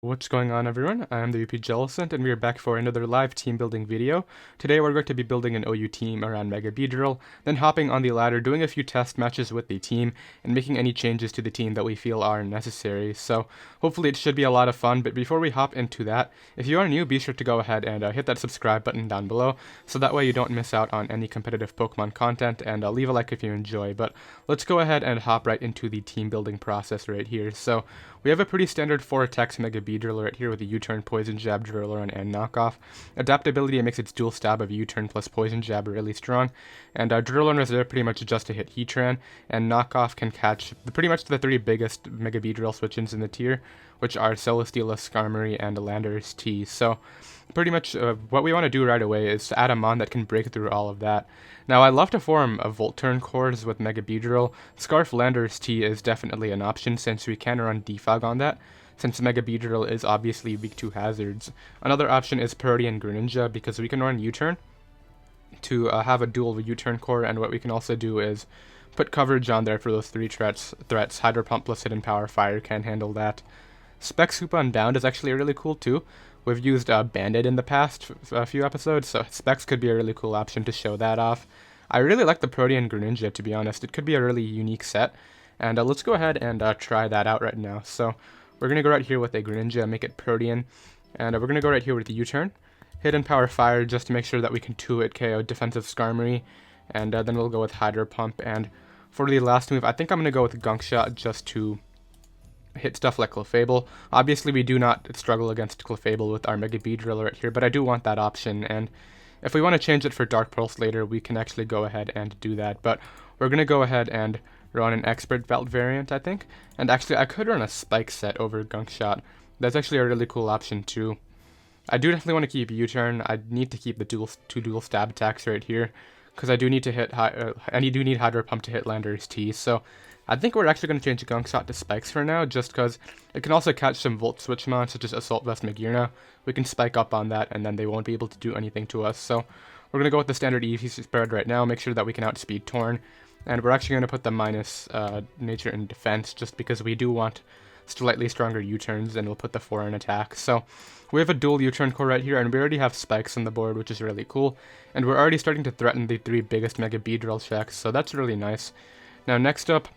What's going on, everyone? I am the OPJellicent, and we are back for another live team building video. Today we're going to be building an OU team around Mega Beedrill, then hopping on the ladder, doing a few test matches with the team, and making any changes to the team that we feel are necessary. So hopefully it should be a lot of fun, but before we hop into that, if you are new, be sure to go ahead and hit that subscribe button down below, so that way you don't miss out on any competitive Pokemon content, and leave a like if you enjoy. But let's go ahead and hop right into the team building process right here. So we have a pretty standard 4 attacks Mega Beedrill right here with a U-turn, Poison Jab, Drillrun, and Knockoff. Adaptability makes its dual stab of U-turn plus Poison Jab really strong, and Drillrun is there pretty much just to hit Heatran, and Knockoff can catch pretty much the 3 biggest Mega Beedrill switch-ins in the tier, which are Celesteela, Skarmory, and Landorus T. So pretty much what we want to do right away is to add a Mon that can break through all of that. Now, I love to form a VoltTurn cores with Mega Beedrill. Scarf Landorus T is definitely an option since we can run Defog on that, since Mega Beedrill is obviously weak to hazards. Another option is Protean Greninja because we can run U-turn to have a dual U-turn core, and what we can also do is put coverage on there for those 3 threats. Hydro Pump plus Hidden Power Fire can handle that. Specs Hoop Unbound is actually really cool too. We've used Bandit in the past a few episodes, so Specs could be a really cool option to show that off. I really like the Protean Greninja, to be honest. It could be a really unique set, and let's go ahead and try that out right now. So we're going to go right here with a Greninja, make it Protean, and we're going to go right here with the U-turn. Hidden Power Fire just to make sure that we can 2-hit KO defensive Skarmory, and then we'll go with Hydro Pump, and for the last move, I think I'm going to go with Gunk Shot just to hit stuff like Clefable. Obviously, we do not struggle against Clefable with our Mega Beedrill right here, but I do want that option, and if we want to change it for Dark Pulse later, we can actually go ahead and do that, but we're going to go ahead and run an Expert Belt variant, I think, and actually, I could run a Spike set over Gunk Shot. That's actually a really cool option, too. I do definitely want to keep U-turn. I need to keep the two dual stab attacks right here, because I do need to hit, and you do need Hydro Pump to hit Landorus T, so I think we're actually going to change Gunk Shot to Spikes for now, just because it can also catch some Volt Switch mons, such as Assault Vest Magearna. We can spike up on that, and then they won't be able to do anything to us. So we're going to go with the standard EV spread right now, make sure that we can outspeed Torn, and we're actually going to put the minus Nature in defense, just because we do want slightly stronger U-turns, and we'll put the 4 in attack. So we have a dual U-turn core right here, and we already have Spikes on the board, which is really cool, and we're already starting to threaten the 3 biggest Mega Beedrill checks, so that's really nice. Now next up,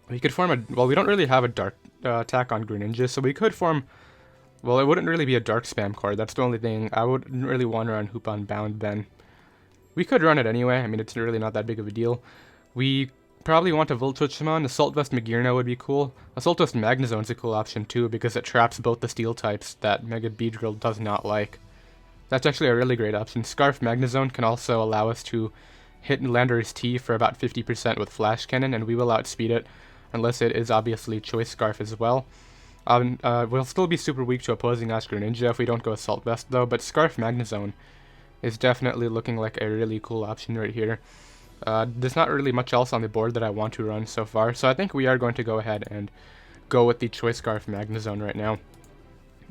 we could form well, we don't really have a Dark attack on Greninja, so we could form, well, it wouldn't really be a Dark Spam card, that's the only thing. I wouldn't really want to run Hoop Unbound then. We could run it anyway, I mean, it's really not that big of a deal. We probably want a Volt Switch on. Assault Vest Magearna would be cool. Assault Vest Magnezone is a cool option too, because it traps both the steel types that Mega Beedrill does not like. That's actually a really great option. Scarf Magnezone can also allow us to hit Landorus T for about 50% with Flash Cannon, and we will outspeed it, unless it is obviously Choice Scarf as well. We'll still be super weak to opposing Ash Greninja if we don't go Assault Vest though, but Scarf Magnezone is definitely looking like a really cool option right here. There's not really much else on the board that I want to run so far, so I think we are going to go ahead and go with the Choice Scarf Magnezone right now.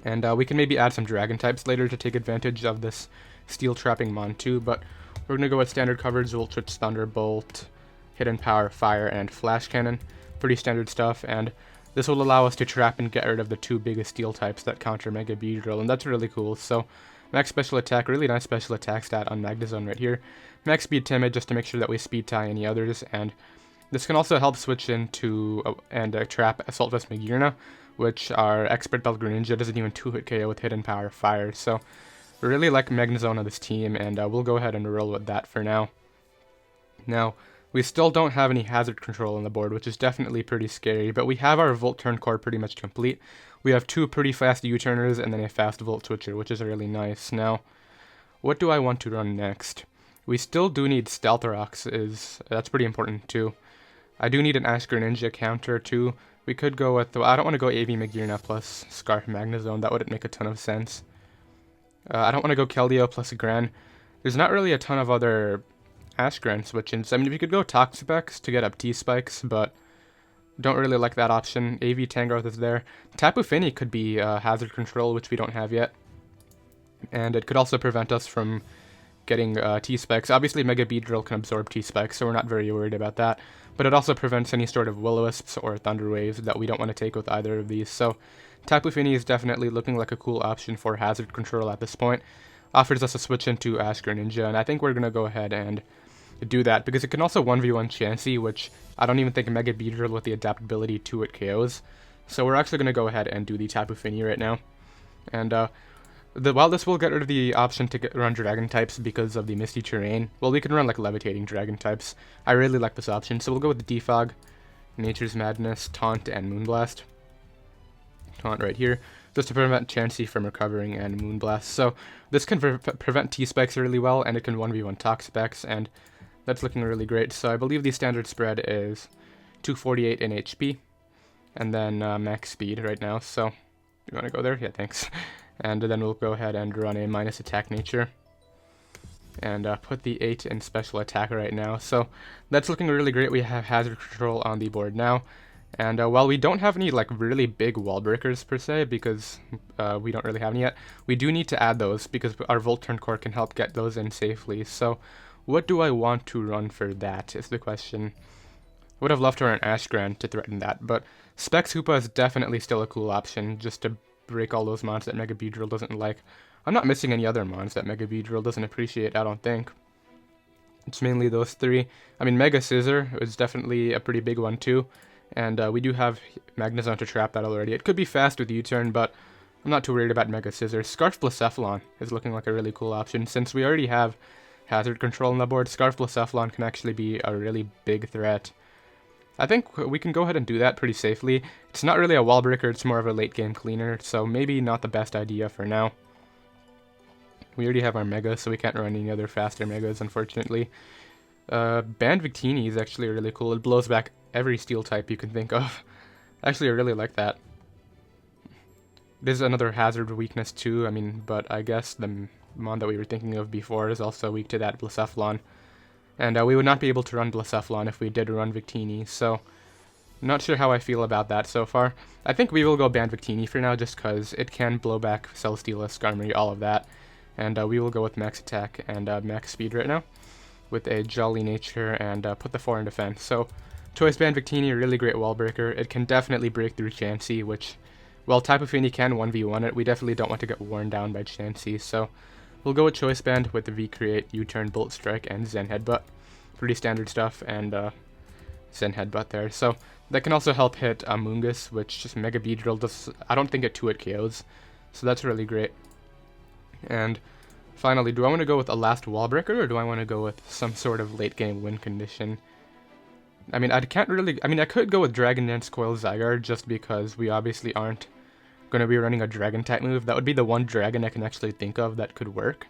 And we can maybe add some Dragon types later to take advantage of this Steel Trapping Mon too, but we're going to go with standard coverage, Volt Switch, Thunderbolt, Hidden Power, Fire, and Flash Cannon. Pretty standard stuff, and this will allow us to trap and get rid of the 2 biggest steel types that counter Mega Beedrill, and that's really cool. So max special attack, really nice special attack stat on Magnezone right here. Max speed Timid just to make sure that we speed tie any others, and this can also help switch into and trap Assault Vest Magearna, which our Expert Belt Greninja doesn't even 2-hit KO with Hidden Power Fire. So we really like Magnezone on this team, and we'll go ahead and roll with that for now. Now, we still don't have any hazard control on the board, which is definitely pretty scary, but we have our VoltTurn core pretty much complete. We have 2 pretty fast U-turners and then a fast Volt Switcher, which is really nice. Now, what do I want to run next? We still do need Stealth Rocks, that's pretty important too. I do need an Ash Greninja counter too. We could go with, I don't want to go AV Magearna plus Scarf Magnezone, that wouldn't make a ton of sense. I don't want to go Keldeo plus Gran. There's not really a ton of other Ash Gran switch-ins. I mean, we could go Toxapex to get up T-Spikes, but don't really like that option. AV Tangrowth is there. Tapu Fini could be hazard control, which we don't have yet. And it could also prevent us from getting T-Spikes. Obviously, Mega Beedrill can absorb T-Spikes, so we're not very worried about that. But it also prevents any sort of Will-O-Wisps or Thunder Waves that we don't want to take with either of these. So Tapu Fini is definitely looking like a cool option for hazard control at this point. Offers us a switch into Ash Greninja, and I think we're going to go ahead and do that, because it can also 1v1 Chansey, which I don't even think Mega Beedrill with the adaptability to it KOs. So we're actually going to go ahead and do the Tapu Fini right now. And while this will get rid of the option to run Dragon types because of the Misty Terrain, well, we can run like Levitating Dragon types. I really like this option, so we'll go with the Defog, Nature's Madness, Taunt, and Moonblast. Taunt right here, just to prevent Chansey from recovering, and Moonblast. So this can prevent T-Spikes really well, and it can 1v1 Toxapex, and that's looking really great. So I believe the standard spread is 248 in HP, and then max speed right now. So you want to go there? Yeah, thanks. And then we'll go ahead and run a minus attack nature, and put the 8 in special attack right now. So that's looking really great. We have hazard control on the board now. And while we don't have any like really big wall breakers per se, because we don't really have any yet, we do need to add those because our VoltTurn core can help get those in safely. So what do I want to run for that is the question. Would have loved to run Ash Gran to threaten that, but Specs Hoopa is definitely still a cool option just to break all those mons that Mega Beedrill doesn't like. I'm not missing any other mons that Mega Beedrill doesn't appreciate, I don't think. It's mainly those three. I mean, Mega Scissor is definitely a pretty big one too. And we do have Magnezone to trap that already. It could be fast with U-turn, but I'm not too worried about Mega Scissor. Scarf Blacephalon is looking like a really cool option. Since we already have hazard control on the board, Scarf Blacephalon can actually be a really big threat. I think we can go ahead and do that pretty safely. It's not really a wall breaker, it's more of a late game cleaner, so maybe not the best idea for now. We already have our Mega, so we can't run any other faster Megas, unfortunately. Band Victini is actually really cool. It blows back every steel type you can think of. Actually, I really like that. There's another hazard weakness too, I mean, but I guess the mon that we were thinking of before is also weak to that Blacephalon. And we would not be able to run Blacephalon if we did run Victini, so not sure how I feel about that so far. I think we will go Band Victini for now, just because it can blow back Celesteela, Skarmory, all of that. And we will go with max attack and max speed right now, with a Jolly Nature, and put the 4 in defense. So Choice Band Victini, a really great wall breaker. It can definitely break through Chansey, which, while Tapu Fini can 1v1 it, we definitely don't want to get worn down by Chansey. So we'll go with Choice Band with the V-Create, U-Turn, Bolt Strike, and Zen Headbutt. Pretty standard stuff, and Zen Headbutt there. So that can also help hit Amoonguss, which just Mega Beedrill does. I don't think it 2-hit KOs, so that's really great. And finally, do I want to go with a last wall breaker, or do I want to go with some sort of late game win condition? I mean, I could go with Dragon Dance Coil Zygarde, just because we obviously aren't going to be running a Dragon type move. That would be the one Dragon I can actually think of that could work.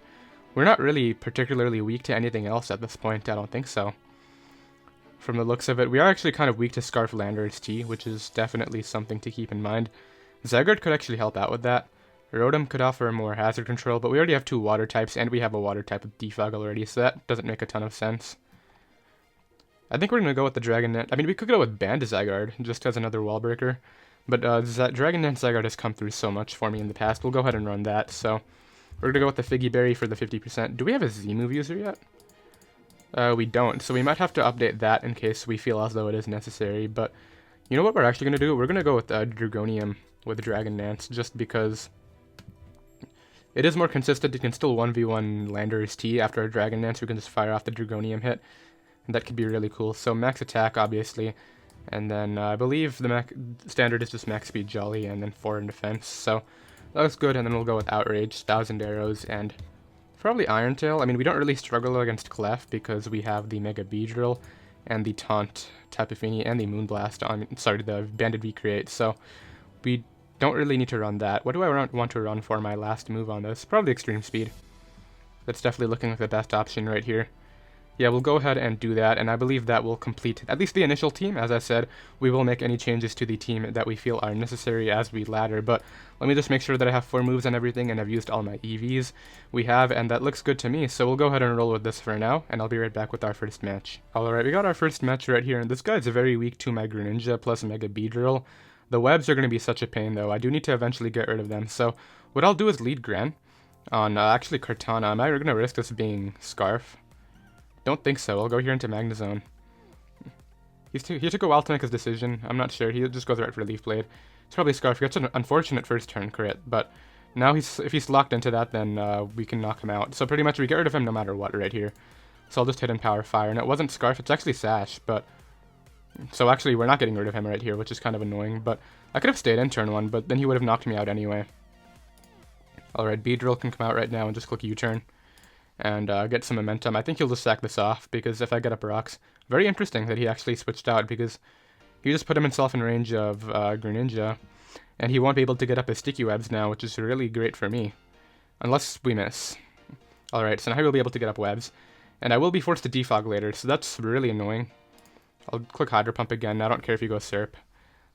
We're not really particularly weak to anything else at this point, I don't think so. From the looks of it, we are actually kind of weak to Scarf Landorus T, which is definitely something to keep in mind. Zygarde could actually help out with that. Rotom could offer more hazard control, but we already have 2 water types, and we have a water type with Defog already, so that doesn't make a ton of sense. I think we're going to go with the Dragon Dance. I mean, we could go with Band Zygarde, just as another wall breaker. But Dragon Dance Zygarde has come through so much for me in the past. We'll go ahead and run that. So we're going to go with the Figgy Berry for the 50%. Do we have a Z-move user yet? We don't, so we might have to update that in case we feel as though it is necessary. But you know what we're actually going to do? We're going to go with Dragonium with Dragon Dance, just because it is more consistent. It can still 1v1 Landorus T after a Dragon Dance. We can just fire off the Dragonium hit. And that could be really cool. So max attack, obviously. And then I believe the standard is just max speed Jolly, and then 4 in defense. So that looks good. And then we'll go with Outrage, 1000 Arrows, and probably Iron Tail. I mean, we don't really struggle against Clef because we have the Mega Beedrill and the Taunt, Tapu Fini, and the Moonblast on, sorry, the Banded V-Create. So we don't really need to run that. What do I want to run for my last move on this? Probably Extreme Speed. That's definitely looking like the best option right here. Yeah, we'll go ahead and do that, and I believe that will complete at least the initial team. As I said, we will make any changes to the team that we feel are necessary as we ladder, but let me just make sure that I have 4 moves and everything, and I've used all my EVs. We have, and that looks good to me, so we'll go ahead and roll with this for now, and I'll be right back with our first match. Alright, we got our first match right here, and this guy's very weak to my Greninja plus Mega Beedrill. The webs are going to be such a pain, though. I do need to eventually get rid of them, so what I'll do is lead Gran on, actually Kartana. Am I going to risk this being Scarf? Don't think so. I'll go here into Magnezone. He took a while to make his decision. I'm not sure. He just goes right for Leaf Blade. It's probably Scarf. He gets an unfortunate first turn crit, but now if he's locked into that, then we can knock him out. So pretty much we get rid of him no matter what right here. So I'll just hit in Power Fire, and it wasn't Scarf, it's actually Sash, but... So actually we're not getting rid of him right here, which is kind of annoying, but I could have stayed in turn 1, but then he would have knocked me out anyway. Alright, Beedrill can come out right now and just click U-turn and get some momentum. I think he'll just sack this off, because if I get up rocks... Very interesting that he actually switched out, because he just put himself in range of Greninja, and he won't be able to get up his sticky webs now, which is really great for me. Unless we miss. Alright, so now he'll be able to get up webs. And I will be forced to defog later, so that's really annoying. I'll click Hydro Pump again, I don't care if you go Serp.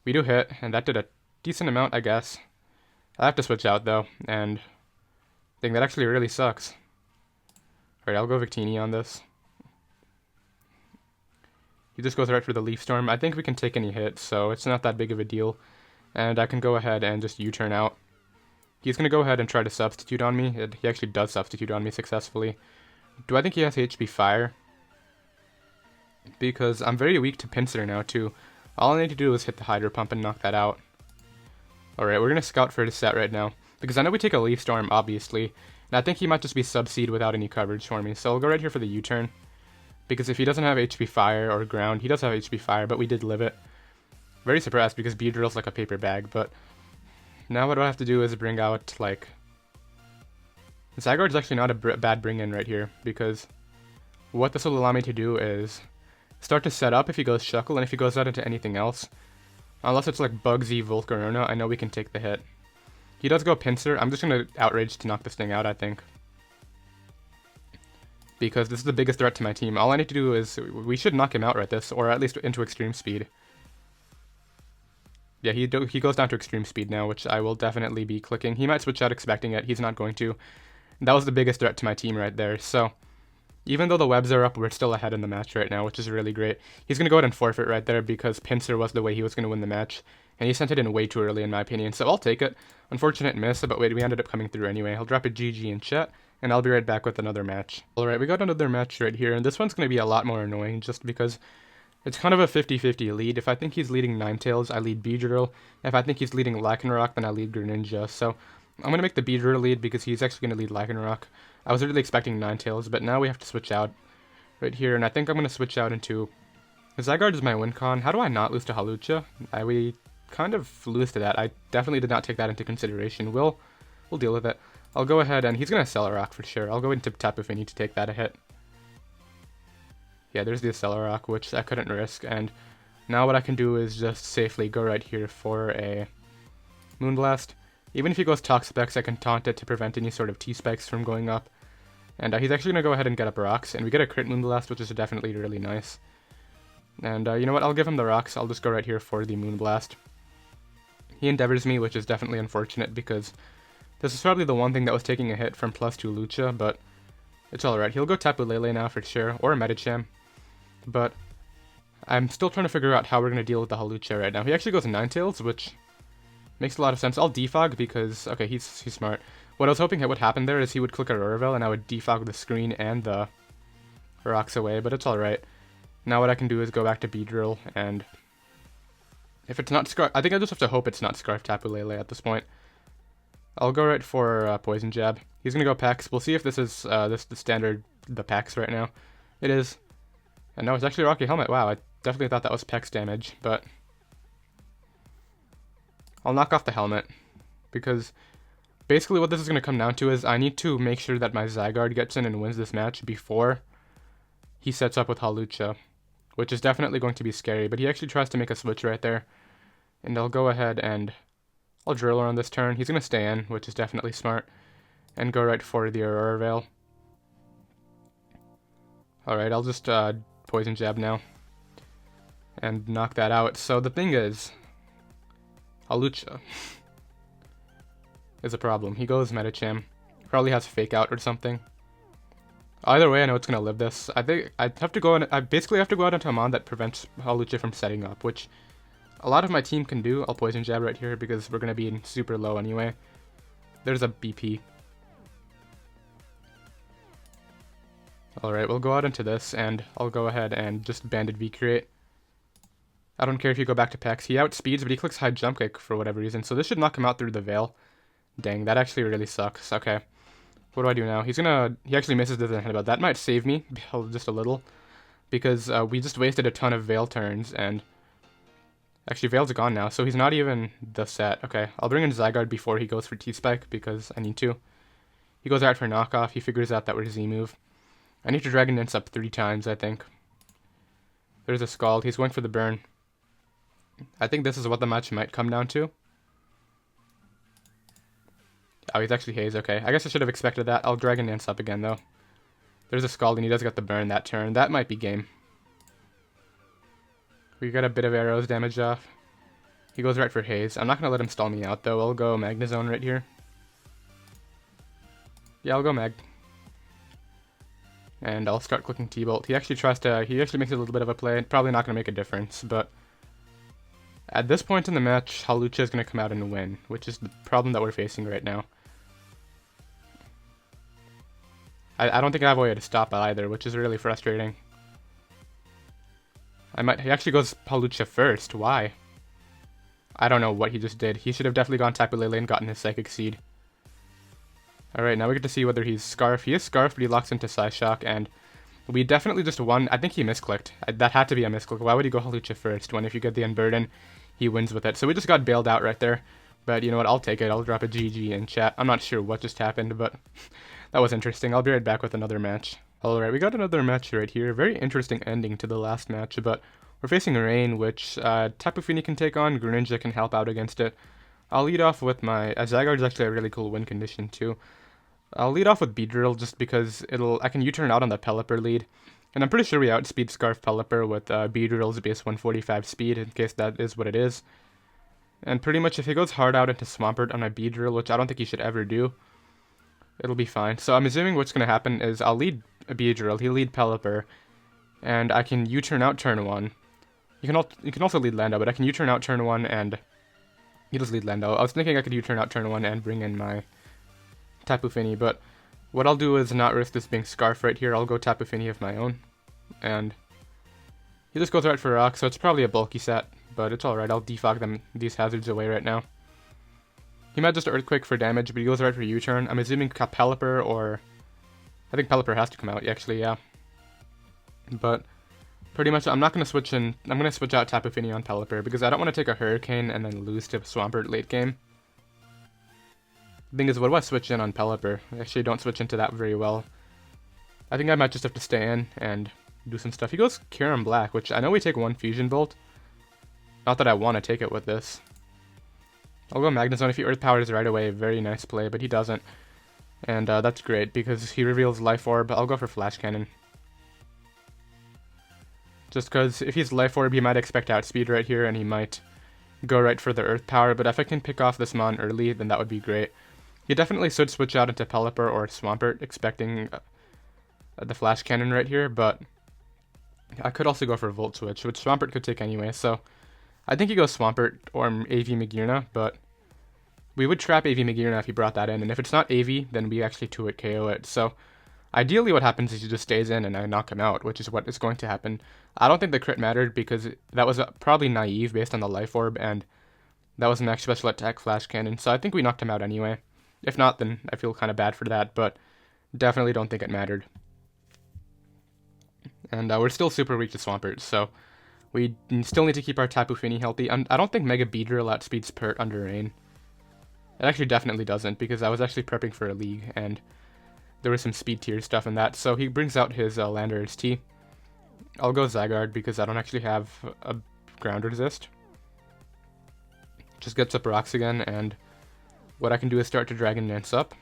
We do hit, and that did a decent amount, I guess. I have to switch out, though, and I think that actually really sucks. Alright, I'll go Victini on this. He just goes right for the Leaf Storm. I think we can take any hit, so it's not that big of a deal. And I can go ahead and just U-turn out. He's going to go ahead and try to substitute on me. He actually does substitute on me successfully. Do I think he has HP Fire? Because I'm very weak to Pinsir now, too. All I need to do is hit the Hydro Pump and knock that out. Alright, we're going to scout for his set right now. Because I know we take a Leaf Storm, obviously. And I think he might just be Sub-Seed without any coverage for me. So I'll go right here for the U-turn. Because if he doesn't have HP Fire or Ground, he does have HP Fire, but we did live it. Very surprised because Beedrill's like a paper bag, but... Now what I have to do is bring out, like... Zygarde's actually not a bad bring-in right here, because... What this will allow me to do is... Start to set up if he goes Shuckle, and if he goes out into anything else. Unless it's like Bugsy, Volcarona, I know we can take the hit. He does go Pinsir. I'm just going to Outrage to knock this thing out, I think. Because this is the biggest threat to my team. All I need to do is... We should knock him out right this, or at least into Extreme Speed. Yeah, he goes down to Extreme Speed now, which I will definitely be clicking. He might switch out expecting it. He's not going to. That was the biggest threat to my team right there, so... Even though the webs are up, we're still ahead in the match right now, which is really great. He's going to go ahead and forfeit right there because Pinsir was the way he was going to win the match. And he sent it in way too early in my opinion, so I'll take it. Unfortunate miss, but wait, we ended up coming through anyway. I'll drop a GG in chat, and I'll be right back with another match. Alright, we got another match right here, and this one's going to be a lot more annoying just because it's kind of a 50-50 lead. If I think he's leading Ninetales, I lead Beedrill. If I think he's leading Lycanroc, then I lead Greninja. So I'm going to make the Beedrill lead because he's actually going to lead Lycanroc. I was really expecting Ninetales, but now we have to switch out right here, and I think I'm going to switch out into... Zygarde is my win con. How do I not lose to Hawlucha? We kind of lose to that. I definitely did not take that into consideration. We'll deal with it. I'll go ahead, and he's going to Accelerock for sure. I'll go into Tap if I need to take that a hit. Yeah, there's the Accelerock, which I couldn't risk, and now what I can do is just safely go right here for a Moonblast. Even if he goes Toxapex, I can taunt it to prevent any sort of T-Spikes from going up. And he's actually going to go ahead and get up rocks, and we get a crit Moonblast, which is definitely really nice. And you know what, I'll give him the rocks. I'll just go right here for the Moonblast. He endeavors me, which is definitely unfortunate, because this is probably the one thing that was taking a hit from +2 Lucha, but it's alright. He'll go Tapu Lele now for sure, or Medicham. But I'm still trying to figure out how we're going to deal with the Hawlucha right now. He actually goes Ninetales, which makes a lot of sense. I'll defog because, okay, he's smart. What I was hoping would happen there is he would click a Rorvel and I would defog the screen and the rocks away, but it's alright. Now what I can do is go back to Beedrill, and if it's not Scarf, I think I just have to hope it's not Scarf Tapu Lele at this point. I'll go right for Poison Jab. He's going to go Pex. We'll see if this is the standard, the Pex right now. It is. And no, it's actually Rocky Helmet. Wow, I definitely thought that was Pex damage, but I'll knock off the helmet, because basically what this is going to come down to is I need to make sure that my Zygarde gets in and wins this match before he sets up with Hawlucha, which is definitely going to be scary, but he actually tries to make a switch right there, and I'll go ahead and I'll Driller on this turn. He's going to stay in, which is definitely smart, and go right for the Aurora Veil. Alright, I'll just Poison Jab now and knock that out. So the thing is, Hawlucha is a problem. He goes Medicham. Probably has Fake Out or something. Either way, I know it's going to live this. I think I basically have to go out into a mon that prevents Hawlucha from setting up, which a lot of my team can do. I'll Poison Jab right here because we're going to be super low anyway. There's a BP. Alright, we'll go out into this, and I'll go ahead and just Banded V-Create. I don't care if you go back to Pex. He outspeeds, but he clicks high jump kick for whatever reason. So this should knock him out through the veil. Dang, that actually really sucks. Okay. What do I do now? He actually misses the headbutt. That might save me just a little. Because we just wasted a ton of veil turns, and actually Veil's gone now, so he's not even the set. Okay, I'll bring in Zygarde before he goes for T-Spike, because I need to. He goes out for knockoff, he figures out that we're Z-move. I need to Dragon Dance up 3 times, I think. There's a Scald, he's going for the burn. I think this is what the match might come down to. Oh, he's actually Haze, okay. I guess I should have expected that. I'll Dragon Dance up again, though. There's a Scald, and he does get the burn that turn. That might be game. We got a bit of arrows damage off. He goes right for Haze. I'm not going to let him stall me out, though. I'll go Magnezone right here. Yeah, I'll go Mag. And I'll start clicking T-Bolt. He actually makes a little bit of a play. Probably not going to make a difference, but at this point in the match, Hawlucha is going to come out and win, which is the problem that we're facing right now. I don't think I have a way to stop it either, which is really frustrating. He actually goes Hawlucha first. Why? I don't know what he just did. He should have definitely gone Tapu Lele and gotten his Psychic Seed. Alright, now we get to see whether he's Scarf. He is Scarf, but he locks into Psyshock, and we definitely just won. I think he misclicked. That had to be a misclick. Why would he go Hawlucha first when if you get the Unburden, he wins with it? So we just got bailed out right there. But you know what? I'll take it. I'll drop a GG in chat. I'm not sure what just happened, but that was interesting. I'll be right back with another match. Alright, we got another match right here. Very interesting ending to the last match, but we're facing Rain, which Tapu Fini can take on. Greninja can help out against it. I'll lead off with my... Zygarde is actually a really cool win condition, too. I'll lead off with Beedrill just because I can U-turn out on the Pelipper lead. And I'm pretty sure we outspeed Scarf Pelipper with Beedrill's base 145 speed, in case that is what it is. And pretty much if he goes hard out into Swampert on my Beedrill, which I don't think he should ever do, it'll be fine. So I'm assuming what's going to happen is I'll lead Beedrill, he'll lead Pelipper, and I can U-turn out turn 1. You can also lead Lando, but I can U-turn out turn 1 and he does lead Lando. I was thinking I could U-turn out turn 1 and bring in my Tapu Fini, but what I'll do is not risk this being Scarf right here. I'll go Tapu Fini of my own, and he just goes right for Rock, so it's probably a bulky set, but it's alright. I'll defog these hazards away right now. He might just Earthquake for damage, but he goes right for U-turn. I'm assuming Pelipper, or I think Pelipper has to come out, actually, yeah. But pretty much, I'm not going to switch in. I'm going to switch out Tapu Fini on Pelipper because I don't want to take a Hurricane and then lose to Swampert late game. The thing is, what do I switch in on Pelipper? I actually don't switch into that very well. I think I might just have to stay in and do some stuff. He goes Kyurem Black, which I know we take 1 Fusion Bolt. Not that I want to take it with this. I'll go Magnezone if he Earth Powers right away. Very nice play, but he doesn't. And that's great because he reveals Life Orb. I'll go for Flash Cannon. Just because if he's Life Orb, he might expect Outspeed right here, and he might go right for the Earth Power, but if I can pick off this Mon early, then that would be great. He definitely should switch out into Pelipper or Swampert, expecting the Flash Cannon right here, but I could also go for Volt Switch, which Swampert could take anyway, so I think he goes Swampert or AV Magearna, but we would trap AV Magearna if he brought that in, and if it's not AV, then we actually 2-hit KO it, so ideally what happens is he just stays in and I knock him out, which is what is going to happen. I don't think the crit mattered because that was probably naive based on the Life Orb, and that was Max Special Attack Flash Cannon, so I think we knocked him out anyway. If not, then I feel kind of bad for that, but definitely don't think it mattered. And we're still super weak to Swampert, so we still need to keep our Tapu Fini healthy. I don't think Mega Beedrill outspeeds Pert under Rain. It actually definitely doesn't, because I was actually prepping for a league, and there was some speed tier stuff in that, so he brings out his Landorus T. I'll go Zygarde because I don't actually have a ground resist. Just gets up rocks again, and what I can do is start to Dragon Dance up.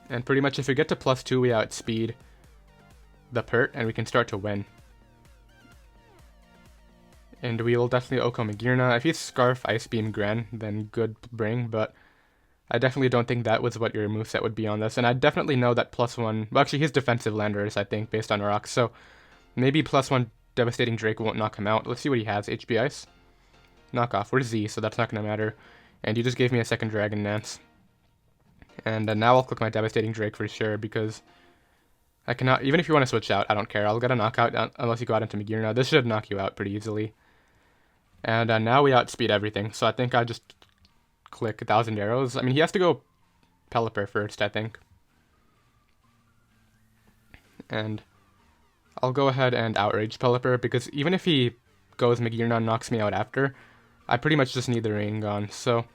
And pretty much if we get to +2, we outspeed the Pert, and we can start to win. And we will definitely Oko Magearna. If he's Scarf, Ice Beam, Gren, then good bring, but I definitely don't think that was what your moveset would be on this. And I definitely know that +1... Well, actually, he's defensive Landorus, I think, based on rocks. So maybe +1 Devastating Drake won't knock him out. Let's see what he has. HP Ice. Knock off. We're Z, so that's not going to matter. And you just gave me a second Dragon Dance. And now I'll click my Devastating Drake for sure, because I cannot... Even if you want to switch out, I don't care. I'll get a knockout unless you go out into Magearna. This should knock you out pretty easily. And now we outspeed everything, so I think I just click 1,000 arrows. I mean, he has to go Pelipper first, I think. And I'll go ahead and Outrage Pelipper, because even if he goes Magearna and knocks me out after, I pretty much just need the rain gone. So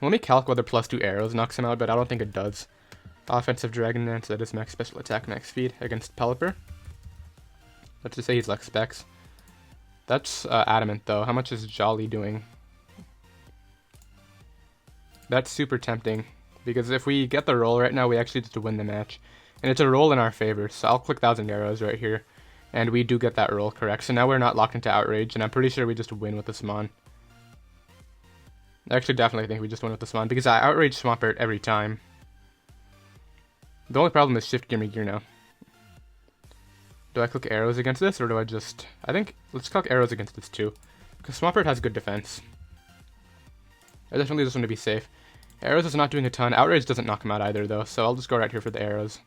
let me calc whether +2 arrows knocks him out, but I don't think it does. Offensive Dragon Dance, that is max special attack, max speed against Pelipper. Let's just say he's like Specs. That's Adamant though. How much is Jolly doing? That's super tempting, because if we get the roll right now, we actually just win the match. And it's a roll in our favor, so I'll click 1,000 arrows right here. And we do get that roll correct, so now we're not locked into Outrage, and I'm pretty sure we just win with the Smon. I actually definitely think we just win with the Smon, because I Outrage Swampert every time. The only problem is Shift Gear Megear now. Do I click arrows against this, or do I just... I think, let's click arrows against this too, because Swampert has good defense. I definitely just want to be safe. Arrows is not doing a ton. Outrage doesn't knock him out either though, so I'll just go right here for the arrows.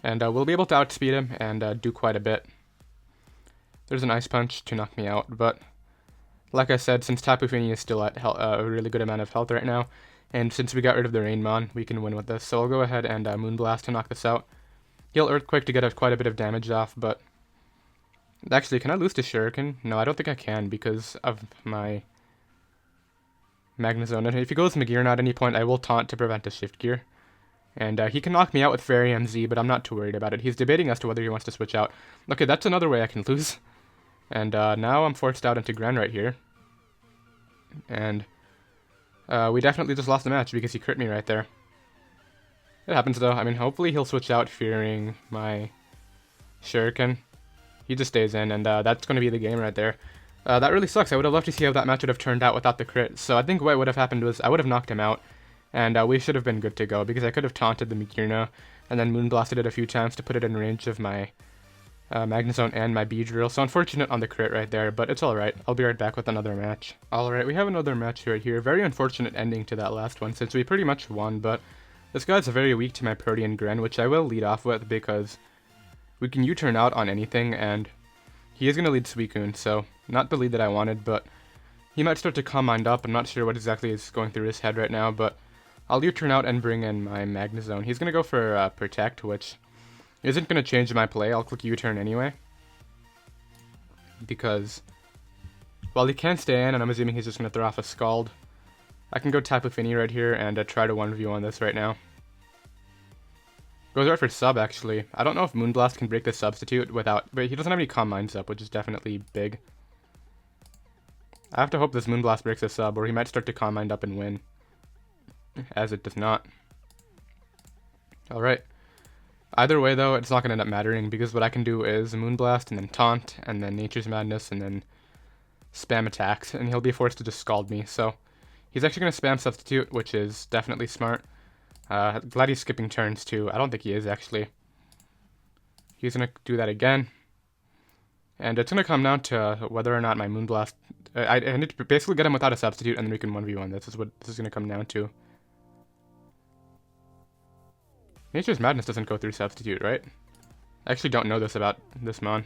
And we'll be able to outspeed him and do quite a bit. There's an Ice Punch to knock me out, but like I said, since Tapu Fini is still at a really good amount of health right now, and since we got rid of the Rainmon, we can win with this. So I'll go ahead and Moonblast to knock this out. He'll Earthquake to get quite a bit of damage off, but... Actually, can I lose to Shuriken? No, I don't think I can because of my Magnezone. And if he goes Magearna at any point, I will taunt to prevent a Shift Gear. And he can knock me out with Fairy MZ, but I'm not too worried about it. He's debating as to whether he wants to switch out. Okay, that's another way I can lose. And now I'm forced out into Gren right here. And we definitely just lost the match because he crit me right there. It happens though. I mean, hopefully he'll switch out fearing my Shuriken. He just stays in, and that's going to be the game right there. That really sucks. I would have loved to see how that match would have turned out without the crit. So I think what would have happened was I would have knocked him out, and we should have been good to go, because I could have taunted the Magearna, and then Moonblasted it a few times to put it in range of my Magnezone and my Beedrill. So unfortunate on the crit right there, but it's alright. I'll be right back with another match. Alright, we have another match right here. Very unfortunate ending to that last one, since we pretty much won, but this guy's very weak to my Protean Gren, which I will lead off with, because we can U-turn out on anything, and he is going to lead Suicune, so not the lead that I wanted, but he might start to calm mind up. I'm not sure what exactly is going through his head right now, but I'll U-turn out and bring in my Magnezone. He's going to go for Protect, which isn't going to change my play. I'll click U-turn anyway, because while he can stay in, and I'm assuming he's just going to throw off a Scald, I can go Tapu Fini right here and try to 1v on this right now. Goes right for sub, actually. I don't know if Moonblast can break the substitute without... But he doesn't have any Calm Minds up, which is definitely big. I have to hope this Moonblast breaks a sub, or he might start to Calm Mind up and win. As it does not. Alright. Either way, though, it's not going to end up mattering, because what I can do is Moonblast, and then Taunt, and then Nature's Madness, and then spam attacks, and he'll be forced to just Scald me. So he's actually going to spam Substitute, which is definitely smart. Glad he's skipping turns too. I don't think he is actually. He's going to do that again. And it's going to come down to whether or not my Moonblast... I need to basically get him without a substitute, and then we can 1v1. This is what this is going to come down to. Nature's Madness doesn't go through substitute, right? I actually don't know this about this Mon.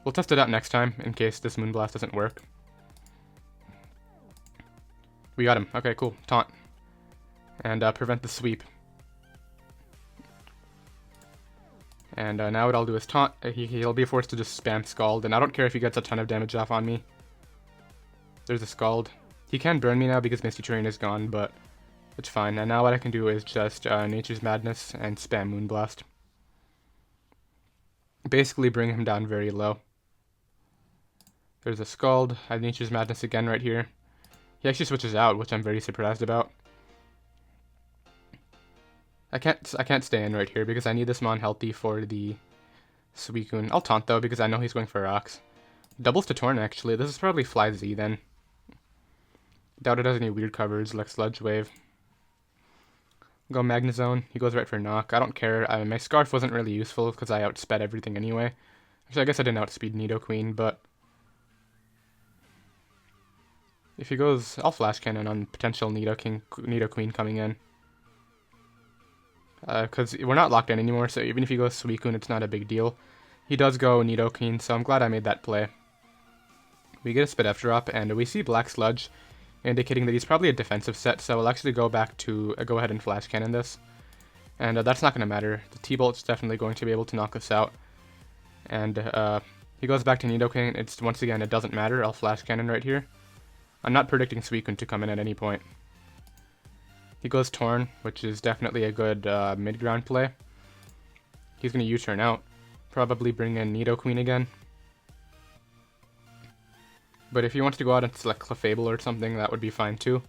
We'll test it out next time, in case this Moonblast doesn't work. We got him. Okay, cool. Taunt. And prevent the sweep. And now what I'll do is taunt. He'll be forced to just spam Scald, and I don't care if he gets a ton of damage off on me. There's a Scald. He can burn me now because Misty Terrain is gone, but it's fine. And now what I can do is just Nature's Madness and spam Moonblast. Basically bring him down very low. There's a Scald. I have Nature's Madness again right here. He actually switches out, which I'm very surprised about. I can't stay in right here because I need this Mon healthy for the Suicune. I'll taunt though because I know he's going for rocks. Doubles to Torn actually. This is probably Fly Z then. Doubt it has any weird covers like Sludge Wave. Go Magnezone. He goes right for Knock. I don't care. My Scarf wasn't really useful because I outsped everything anyway. Actually, I guess I didn't outspeed Nidoqueen, but if he goes, I'll Flash Cannon on potential Nidoqueen coming in. Because we're not locked in anymore, so even if he goes Suicune, it's not a big deal. He does go Nidoqueen, so I'm glad I made that play. We get a Spit F drop, and we see Black Sludge, indicating that he's probably a defensive set, so we'll actually go ahead and Flash Cannon this. And that's not going to matter. The T-Bolt's definitely going to be able to knock us out. And he goes back to Nidoking. Once again, it doesn't matter. I'll Flash Cannon right here. I'm not predicting Suicune to come in at any point. He goes Torn, which is definitely a good mid-ground play. He's going to U-turn out. Probably bring in Nidoqueen again. But if he wants to go out and select Clefable or something, that would be fine too.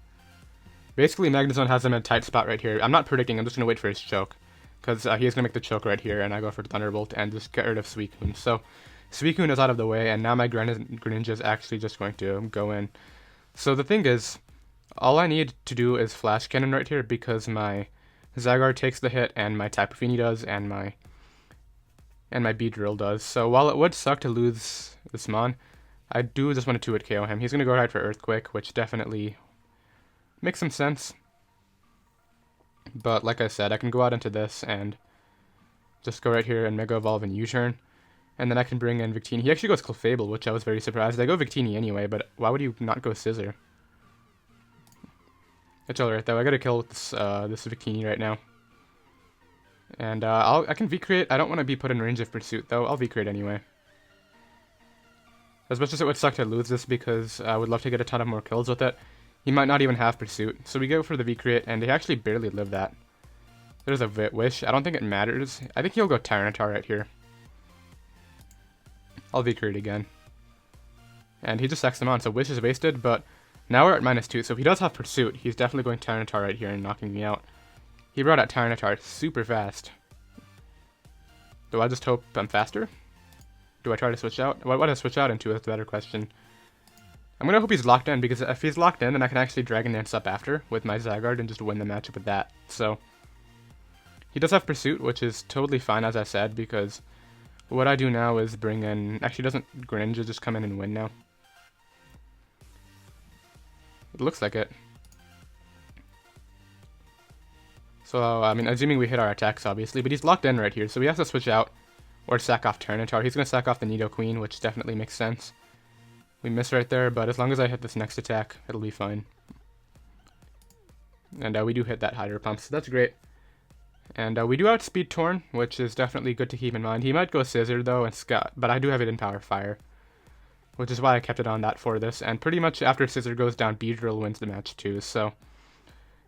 Basically, Magnezone has him in a tight spot right here. I'm not predicting, I'm just going to wait for his choke. Because he is going to make the choke right here, and I go for Thunderbolt and just get rid of Suicune. So, Suicune is out of the way, and now my Greninja is actually just going to go in. So the thing is, all I need to do is Flash Cannon right here, because my Zygarde takes the hit, and my Tapu Fini does, and my Beedrill does. So while it would suck to lose this Mon, I do just want to 2-hit KO him. He's going to go right for Earthquake, which definitely makes some sense. But like I said, I can go out into this and just go right here and Mega Evolve and U-turn. And then I can bring in Victini. He actually goes Clefable, which I was very surprised. I go Victini anyway, but why would you not go Scissor? It's alright though, I gotta kill this Victini right now. And I can V-Create. I don't want to be put in range of Pursuit though, I'll V-Create anyway. As much as it would suck to lose this because I would love to get a ton of more kills with it, he might not even have Pursuit. So we go for the V-Create, and they actually barely live that. There's a Wish. I don't think it matters. I think he'll go Tyranitar right here. I'll V-Create again. And he just sacks him on, so Wish is wasted, but now we're at -2, so if he does have Pursuit, he's definitely going Tyranitar right here and knocking me out. He brought out Tyranitar super fast. Do I just hope I'm faster? Do I try to switch out? What do I switch out into is the better question. I'm going to hope he's locked in, because if he's locked in, then I can actually Dragon Dance up after with my Zygarde and just win the matchup with that. So, he does have Pursuit, which is totally fine, as I said, because what I do now is bring in... Actually, doesn't Greninja just come in and win now? It looks like it. So, I mean, assuming we hit our attacks, obviously, but he's locked in right here, so he has to switch out or sack off Tyranitar. He's going to sack off the Nidoqueen, which definitely makes sense. We miss right there, but as long as I hit this next attack, it'll be fine. And we do hit that Hydro Pump, so that's great. And we do outspeed Torn, which is definitely good to keep in mind. He might go Scissor, though, and but I do have it in Power Fire, which is why I kept it on that for this. And pretty much after Scissor goes down, Beedrill wins the match too, so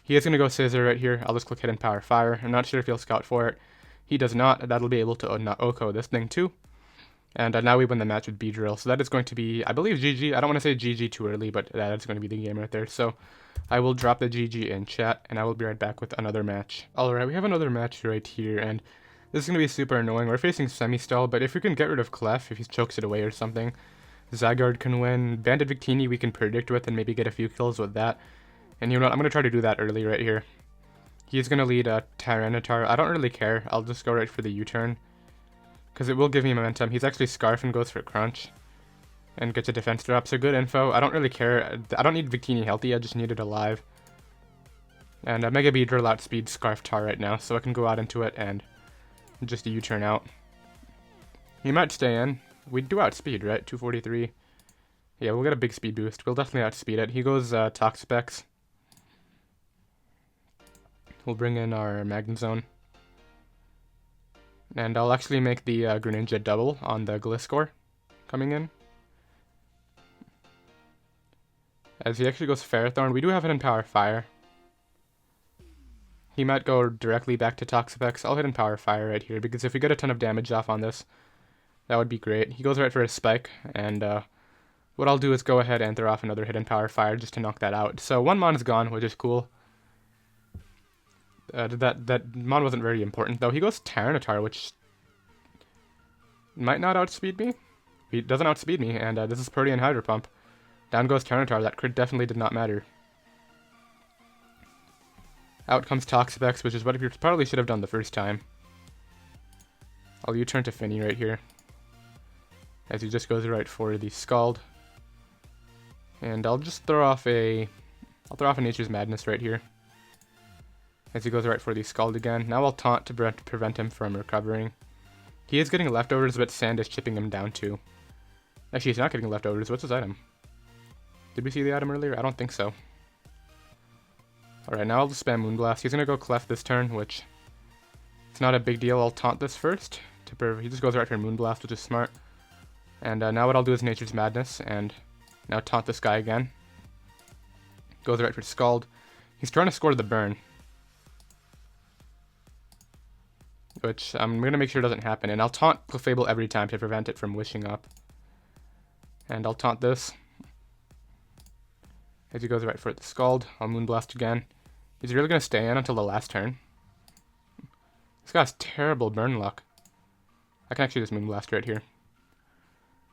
he is going to go Scissor right here. I'll just click Hidden Power Fire. I'm not sure if he'll Scout for it. He does not. That'll be able to Oko this thing too. And now we win the match with Beedrill. So that is going to be, I believe, GG. I don't want to say GG too early, but that is going to be the game right there. So I will drop the GG in chat, and I will be right back with another match. Alright, we have another match right here, and this is going to be super annoying. We're facing Semi-Stall, but if we can get rid of Clef, if he chokes it away or something, Zygarde can win. Banded Victini we can predict with and maybe get a few kills with that. And you know what, I'm going to try to do that early right here. He's going to lead Tyranitar. I don't really care. I'll just go right for the U-turn, because it will give me momentum. He's actually Scarf and goes for Crunch and gets a defense drop, so good info. I don't really care. I don't need Victini healthy, I just need it alive. And Mega Beedrill outspeeds Scarf Tar right now, so I can go out into it and just U-turn out. He might stay in. We do outspeed, right? 243. Yeah, we'll get a big speed boost. We'll definitely outspeed it. He goes Toxapex. We'll bring in our Magnezone. And I'll actually make the Greninja double on the Gliscor coming in. As he actually goes Ferrothorn. We do have it in Power Fire. He might go directly back to Toxapex. I'll hit in Power Fire right here, because if we get a ton of damage off on this, that would be great. He goes right for his Spike, and what I'll do is go ahead and throw off another hidden Power Fire just to knock that out. So one Mon is gone, which is cool. That Mon wasn't very important, though. He goes Tyranitar, which might not outspeed me. He doesn't outspeed me, and this is Protean Hydro Pump. Down goes Tyranitar. That crit definitely did not matter. Out comes Toxapex, which is what you probably should have done the first time. I'll U-turn to Finny right here, as he just goes right for the Scald. And I'll just throw off a Nature's Madness right here, as he goes right for the Scald again. Now I'll taunt to prevent him from recovering. He is getting leftovers, but Sand is chipping him down too. Actually, he's not getting leftovers. What's his item? Did we see the item earlier? I don't think so. Alright, now I'll just spam Moonblast. He's gonna go Clef this turn, which it's not a big deal. I'll taunt this first. He just goes right for Moonblast, which is smart. And now what I'll do is Nature's Madness, and now taunt this guy again. Goes right for Scald. He's trying to score the burn, which I'm going to make sure doesn't happen. And I'll taunt Clefable every time to prevent it from wishing up. And I'll taunt this. As he goes right for the Scald, I'll Moonblast again. He's really going to stay in until the last turn. This guy has terrible burn luck. I can actually just Moonblast right here,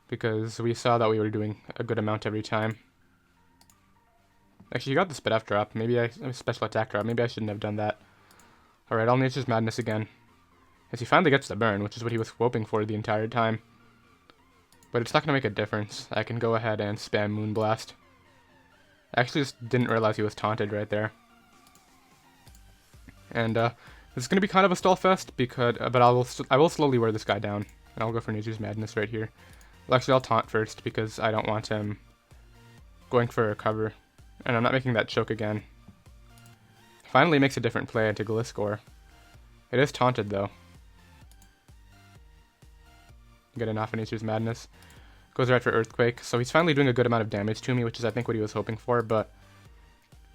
because we saw that we were doing a good amount every time. Actually, he got the Spit F drop. Maybe special attack drop. Maybe I shouldn't have done that. Alright, I'll Nature's Madness again. As he finally gets the burn, which is what he was hoping for the entire time. But it's not going to make a difference. I can go ahead and spam Moonblast. I actually just didn't realize he was taunted right there. And this is going to be kind of a stall fest, but I will slowly wear this guy down. And I'll go for Nature's Madness right here. Well, actually, I'll taunt first, because I don't want him going for a cover. And I'm not making that choke again. Finally makes a different play into Gliscor. It is taunted, though. Get an off of Nature's Madness. Goes right for Earthquake. So he's finally doing a good amount of damage to me, which is I think what he was hoping for, but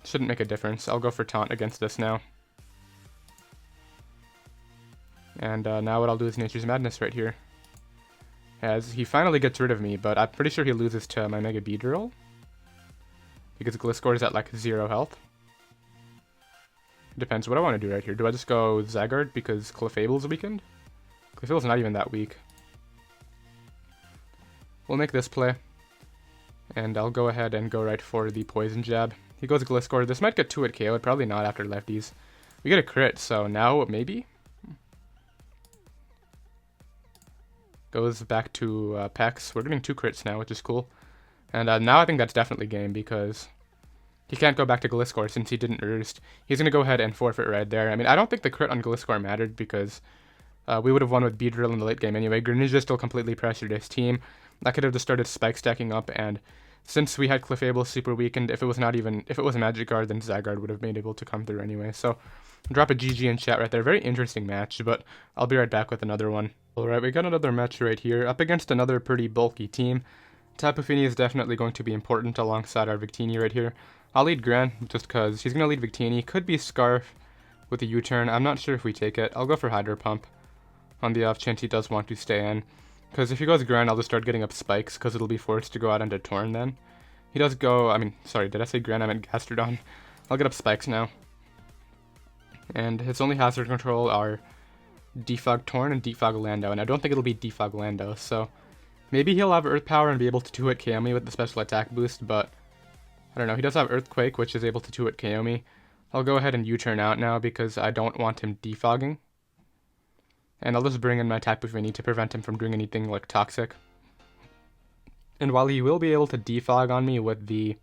shouldn't make a difference. I'll go for Taunt against this now. And now what I'll do is Nature's Madness right here. As he finally gets rid of me, but I'm pretty sure he loses to my Mega Beedrill, because Gliscor is at like 0 health. It depends what I want to do right here. Do I just go Zygarde because Clefable's weakened? Clefable's not even that weak. We'll make this play. And I'll go ahead and go right for the Poison Jab. He goes Gliscor. This might get 2-hit KO'd, probably not after lefties. We get a crit, so now maybe? Goes back to Pex. We're getting 2 crits now, which is cool. And now I think that's definitely game, because he can't go back to Gliscor since he didn't roost. He's going to go ahead and forfeit right there. I mean, I don't think the crit on Gliscor mattered, because we would have won with Beedrill in the late game anyway. Greninja still completely pressured his team. That could have just started spike stacking up, and since we had Clefable super weakened, if it was Magic Guard, then Zygarde would have been able to come through anyway. So drop a GG in chat right there. Very interesting match, but I'll be right back with another one. Alright, we got another match right here, up against another pretty bulky team. Tapu Fini is definitely going to be important alongside our Victini right here. I'll lead Gran, just because he's going to lead Victini. Could be Scarf with a U-turn. I'm not sure if we take it. I'll go for Hydro Pump on the off chance he does want to stay in. Because if he goes Gran, I'll just start getting up spikes, because it'll be forced to go out into Torn then. He does go, sorry, did I say Gran? I meant Gastrodon. I'll get up spikes now. And his only hazard control are Defog Torn and Defog Lando, and I don't think it'll be Defog Lando, so maybe he'll have Earth Power and be able to 2-hit KO me with the special attack boost, but I don't know. He does have Earthquake, which is able to 2-hit KO me. I'll go ahead and U-turn out now because I don't want him defogging. And I'll just bring in my Tapu Fini to prevent him from doing anything like toxic. And while he will be able to defog on me with the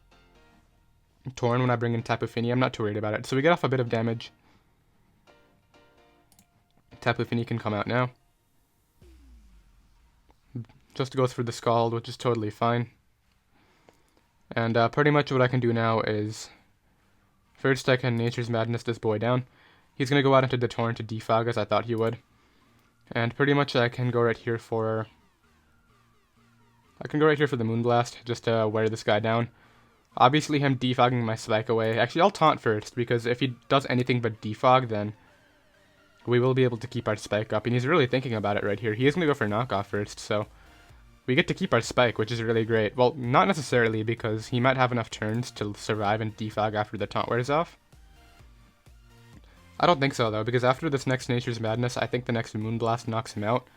Torn when I bring in Tapu Fini, I'm not too worried about it. So we get off a bit of damage. Tapu Fini can come out now. Just goes for the Scald, which is totally fine. And pretty much what I can do now is first I can Nature's Madness this boy down. He's going to go out into the Torn to defog as I thought he would. And pretty much I can go right here for the Moonblast just to wear this guy down. Obviously him defogging my spike away. Actually, I'll taunt first, because if he does anything but defog, then we will be able to keep our spike up. And he's really thinking about it right here. He is going to go for knockoff first, so we get to keep our spike, which is really great. Well, not necessarily, because he might have enough turns to survive and defog after the taunt wears off. I don't think so, though, because after this next Nature's Madness, I think the next Moonblast knocks him out.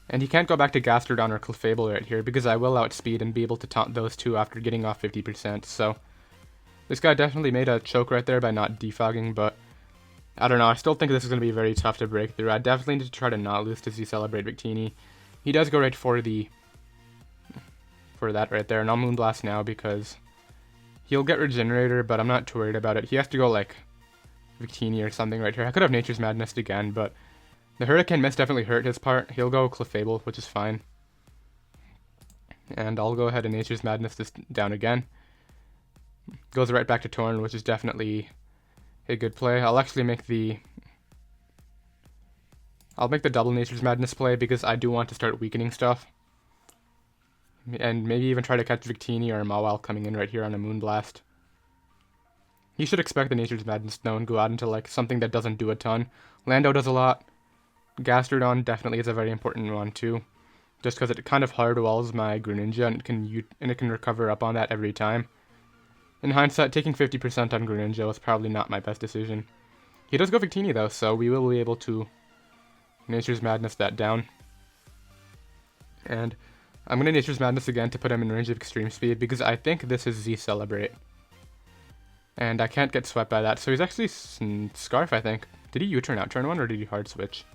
And he can't go back to Gastrodon or Clefable right here, because I will outspeed and be able to taunt those two after getting off 50%, so this guy definitely made a choke right there by not defogging, but I don't know, I still think this is going to be very tough to break through. I definitely need to try to not lose to Celebrate Victini. He does go right for that right there, and I'll Moonblast now because he'll get Regenerator, but I'm not too worried about it. He has to go like Victini or something right here. I could have Nature's Madness again, but the Hurricane Mist definitely hurt his part. He'll go Clefable, which is fine. And I'll go ahead and Nature's Madness this down again. Goes right back to Torn, which is definitely a good play. I'll make the double Nature's Madness play because I do want to start weakening stuff. And maybe even try to catch Victini or Mawile coming in right here on a Moonblast. You should expect the Nature's Madness though and go out into like something that doesn't do a ton. Lando does a lot. Gastrodon definitely is a very important one too. Just because it kind of hard walls my Greninja and it can recover up on that every time. In hindsight, taking 50% on Greninja was probably not my best decision. He does go Victini though, so we will be able to Nature's Madness that down. And I'm going to Nature's Madness again to put him in range of Extreme Speed because I think this is Z-Celebrate. And I can't get swept by that, so he's actually Scarf, I think. Did he U-turn out turn 1 or did he hard switch?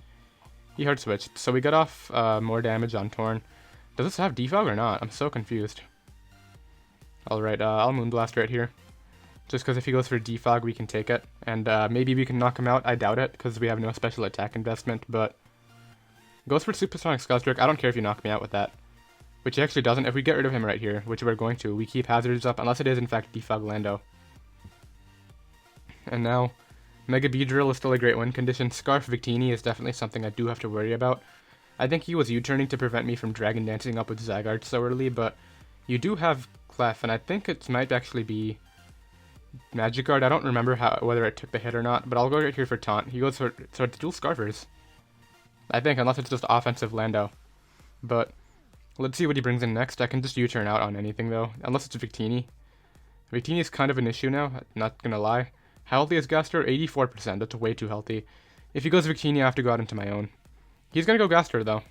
He hard switched, so we got off more damage on Torn. Does this have Defog or not? I'm so confused. Alright, I'll Moonblast right here. Just because if he goes for Defog, we can take it. And maybe we can knock him out. I doubt it, because we have no special attack investment, but goes for Supersonic Scuzzstroke. I don't care if you knock me out with that. Which he actually doesn't. If we get rid of him right here, which we're going to, we keep hazards up, unless it is in fact Defog Lando. And now, Mega Beedrill is still a great win condition. Scarf Victini is definitely something I do have to worry about. I think he was U-turning to prevent me from Dragon Dancing up with Zygarde so early, but you do have Clef, and I think it might actually be Magikarp. I don't remember whether it took the hit or not, but I'll go right here for Taunt. He goes for it's dual Scarfers. I think, unless it's just offensive Lando. But let's see what he brings in next. I can just U-turn out on anything though, unless it's Victini. Victini is kind of an issue now, not gonna lie. How healthy is Gastro? 84%, that's way too healthy. If he goes Victini, I have to go out into my own. He's gonna go Gastro though.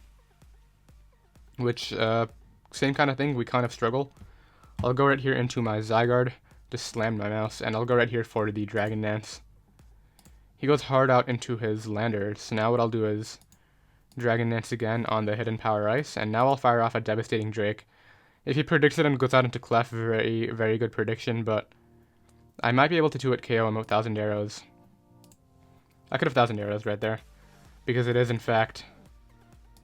Which, same kind of thing, we kind of struggle. I'll go right here into my Zygarde, just slam my mouse, and I'll go right here for the Dragon Dance. He goes hard out into his Lander, so now what I'll do is Dragon Dance again on the Hidden Power Ice, and now I'll fire off a Devastating Drake. If he predicts it and goes out into Clef, very, very good prediction, but I might be able to 2-hit KO him with 1,000 arrows. I could have 1,000 arrows right there, because it is in fact,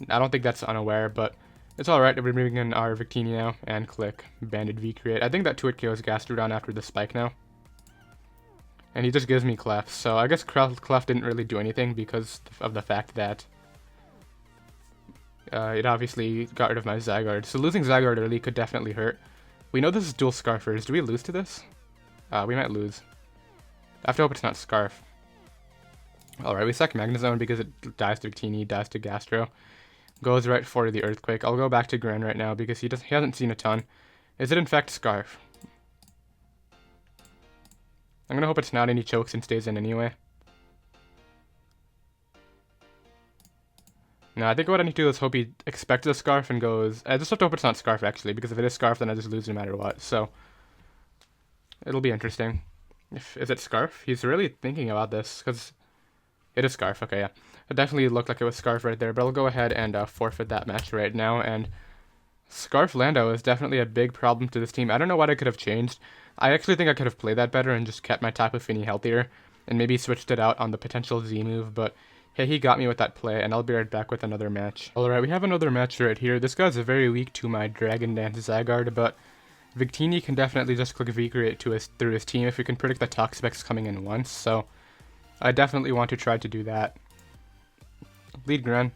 I don't think that's unaware, but it's alright. We're bringing in our Victini now, and click Banded V-Create. I think that 2-hit KOs Gastrodon after the spike now. And he just gives me Clef, so I guess Clef didn't really do anything because of the fact that it obviously got rid of my Zygarde. So losing Zygarde early could definitely hurt. We know this is dual Scarfers. Do we lose to this? We might lose. I have to hope it's not Scarf. Alright, we sack Magnezone because it dies to Victini, dies to Gastro. Goes right for the Earthquake. I'll go back to Gren right now because he hasn't seen a ton. Is it in fact Scarf? I'm gonna hope it's not, and he chokes and stays in anyway. No, I think what I need to do is hope he expects a Scarf and goes... I just have to hope it's not Scarf actually, because if it is Scarf then I just lose no matter what, so... It'll be interesting. Is it Scarf? He's really thinking about this, because it is Scarf. Okay, yeah. It definitely looked like it was Scarf right there, but I'll go ahead and forfeit that match right now, and Scarf Lando is definitely a big problem to this team. I don't know what I could have changed. I actually think I could have played that better and just kept my Tapu Fini healthier, and maybe switched it out on the potential Z move, but hey, he got me with that play, and I'll be right back with another match. Alright, we have another match right here. This guy's very weak to my Dragon Dance Zygarde, but Victini can definitely just click V-Create through his team if we can predict the Toxapex coming in once, so I definitely want to try to do that. Lead Gren.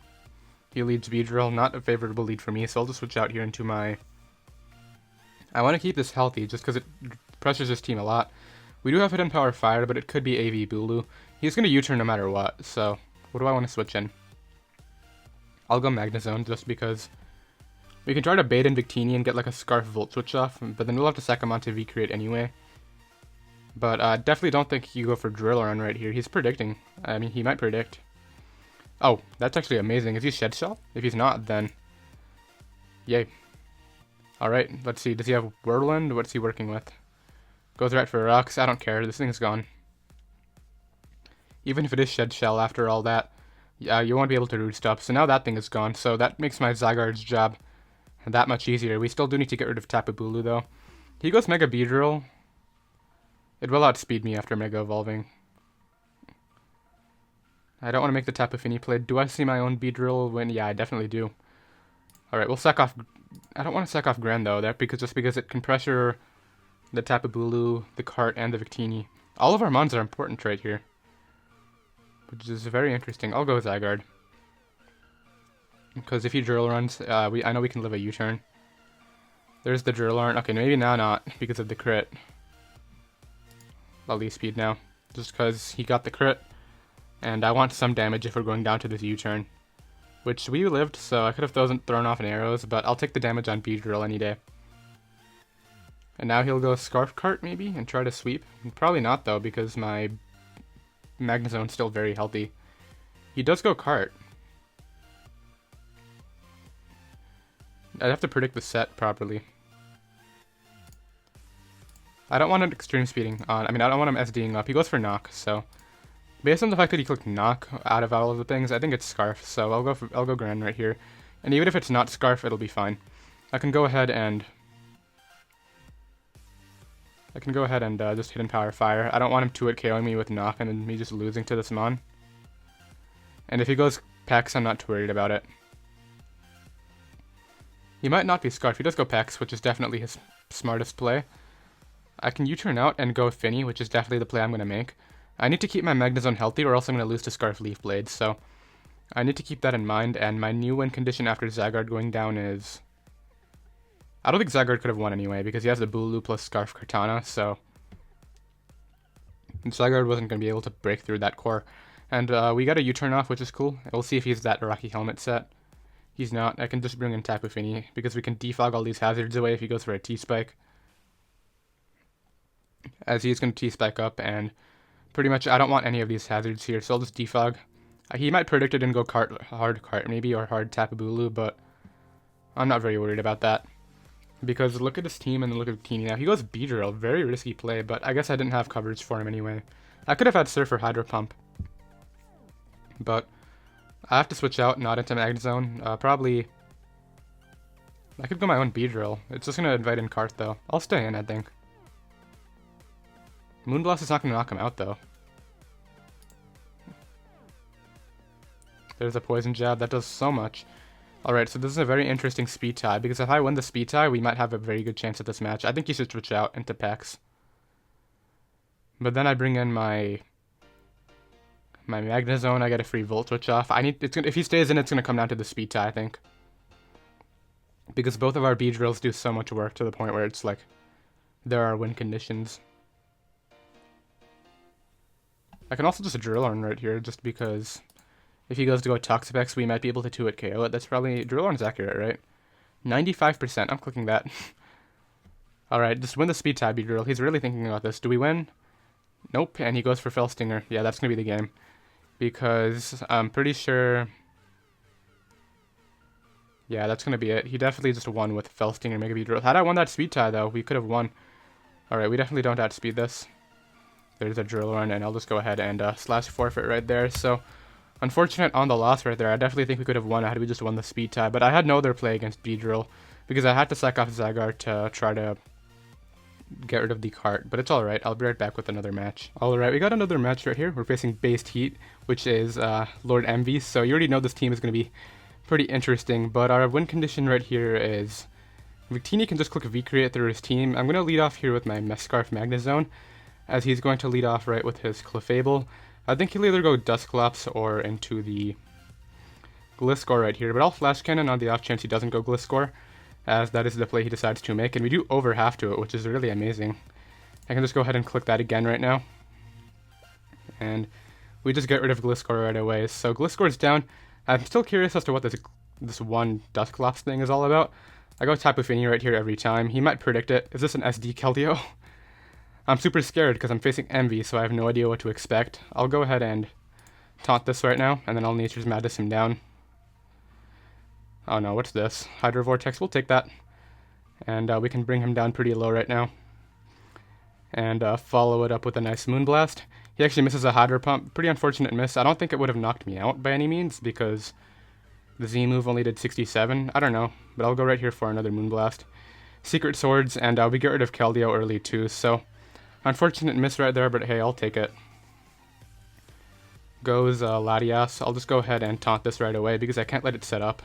He leads Beedrill, not a favorable lead for me, so I'll just switch out here into my... I want to keep this healthy just because it pressures his team a lot. We do have Hidden Power Fire, but it could be AV Bulu. He's going to U-turn no matter what, so what do I want to switch in? I'll go Magnezone just because we can try to bait in Victini and get like a Scarf Volt switch off, but then we'll have to sack him onto V-Create anyway. But definitely don't think you go for Drill Run right here. He's predicting. I mean, he might predict. Oh, that's actually amazing. Is he Shed Shell? If he's not, then yay. Alright, let's see. Does he have Whirlwind? What's he working with? Goes right for Rocks. I don't care. This thing's gone. Even if it is Shed Shell after all that, you won't be able to root stop. So now that thing is gone. So that makes my Zygarde's job that much easier. We still do need to get rid of Tapu Bulu though. He goes Mega Beedrill. It will outspeed me after Mega Evolving. I don't want to make the Tapu Fini play. Do I see my own Beedrill win? Yeah, I definitely do. Alright, we'll sack off... I don't want to sack off Gren though, just because it can pressure the Tapu Bulu, the Cart, and the Victini. All of our mons are important right here, which is very interesting. I'll go Zygarde. Because if he drill runs, I know we can live a U-turn. There's the drill run. Okay, maybe now not, because of the crit. I'll leave speed now, just because he got the crit. And I want some damage if we're going down to this U-turn. Which we lived, so I could have thrown off an arrows, but I'll take the damage on Beedrill any day. And now he'll go Scarf Cart maybe, and try to sweep. Probably not though, because my Magnezone's still very healthy. He does go Cart. I'd have to predict the set properly. I don't want him extreme speeding on. I mean, I don't want him SDing up. He goes for Knock, so based on the fact that he clicked Knock out of all of the things, I think it's Scarf. So I'll go Gran right here, and even if it's not Scarf, it'll be fine. I can go ahead and just hidden power fire. I don't want him 2-hit KOing me with Knock and then me just losing to this Mon. And if he goes Pex, I'm not too worried about it. He might not be Scarf. He does go Pex, which is definitely his smartest play. I can U-turn out and go Finny, which is definitely the play I'm going to make. I need to keep my Magnezone healthy or else I'm going to lose to Scarf Leaf Blade, so I need to keep that in mind, and my new win condition after Zygarde going down is... I don't think Zygarde could have won anyway, because he has the Bulu plus Scarf Kartana, so Zygarde wasn't going to be able to break through that core. And we got a U-turn off, which is cool. We'll see if he's that Rocky Helmet set. He's not. I can just bring in Tapu Fini, because we can defog all these hazards away if he goes for a T-Spike. As he's going to T-Spike up, and pretty much I don't want any of these hazards here, so I'll just defog. He might predict it and go hard cart maybe, or hard Tapu Bulu, but I'm not very worried about that. Because look at his team and then look at Teeny now. He goes Beedrill, very risky play, but I guess I didn't have coverage for him anyway. I could have had Surf or Hydro Pump, but I have to switch out, not into Magnezone. Probably, I could go my own Beedrill. It's just going to invite in Cart though. I'll stay in, I think. Moonblast is not going to knock him out though. There's a Poison Jab, that does so much. Alright, so this is a very interesting speed tie, because if I win the speed tie, we might have a very good chance at this match. I think he should switch out into Pex. But then I bring in my Magnezone, I get a free Volt Switch off. If he stays in, it's going to come down to the speed tie, I think. Because both of our Beedrills do so much work to the point where it's like, there are win conditions. I can also just Drill Horn right here, just because if he goes to go Toxapex, we might be able to 2-hit KO it. That's probably... Drill Horn's accurate, right? 95%. I'm clicking that. Alright, just win the speed tie, Beedrill. He's really thinking about this. Do we win? Nope, and he goes for Fell Stinger. Yeah, that's going to be the game. Because I'm pretty sure... Yeah, that's going to be it. He definitely just won with Fell Stinger Mega Beedrill. Had I won that speed tie, though, we could have won. Alright, we definitely don't outspeed this. There's a Drill Run, and I'll just go ahead and slash forfeit right there. So, unfortunate on the loss right there. I definitely think we could have won had we just won the speed tie, but I had no other play against Beedrill because I had to sack off Zygarde to try to get rid of the Cart, but it's alright. I'll be right back with another match. Alright, we got another match right here. We're facing Based Heat, which is Lord Envy, so you already know this team is going to be pretty interesting, but our win condition right here is Victini can just click V-Create through his team. I'm going to lead off here with my Mescarf Magnezone, as he's going to lead off right with his Clefable. I think he'll either go Dusclops or into the Gliscor right here, but I'll Flash Cannon on the off chance he doesn't go Gliscor, as that is the play he decides to make, and we do over half to it, which is really amazing. I can just go ahead and click that again right now, and we just get rid of Gliscor right away. So Gliscor's down. I'm still curious as to what this one Dusclops thing is all about. I go Tapu Fini right here every time. He might predict it. Is this an SD Keldeo? I'm super scared because I'm facing Envy, so I have no idea what to expect. I'll go ahead and taunt this right now, and then I'll Nature's Madness him down. Oh no, what's this? Hydro Vortex, we'll take that. And we can bring him down pretty low right now. And follow it up with a nice Moonblast. He actually misses a Hydro Pump. Pretty unfortunate miss. I don't think it would have knocked me out by any means, because the Z move only did 67. I don't know, but I'll go right here for another Moonblast. Secret Swords, and we get rid of Keldeo early too, so unfortunate miss right there, but hey, I'll take it. Goes Latias. I'll just go ahead and taunt this right away because I can't let it set up.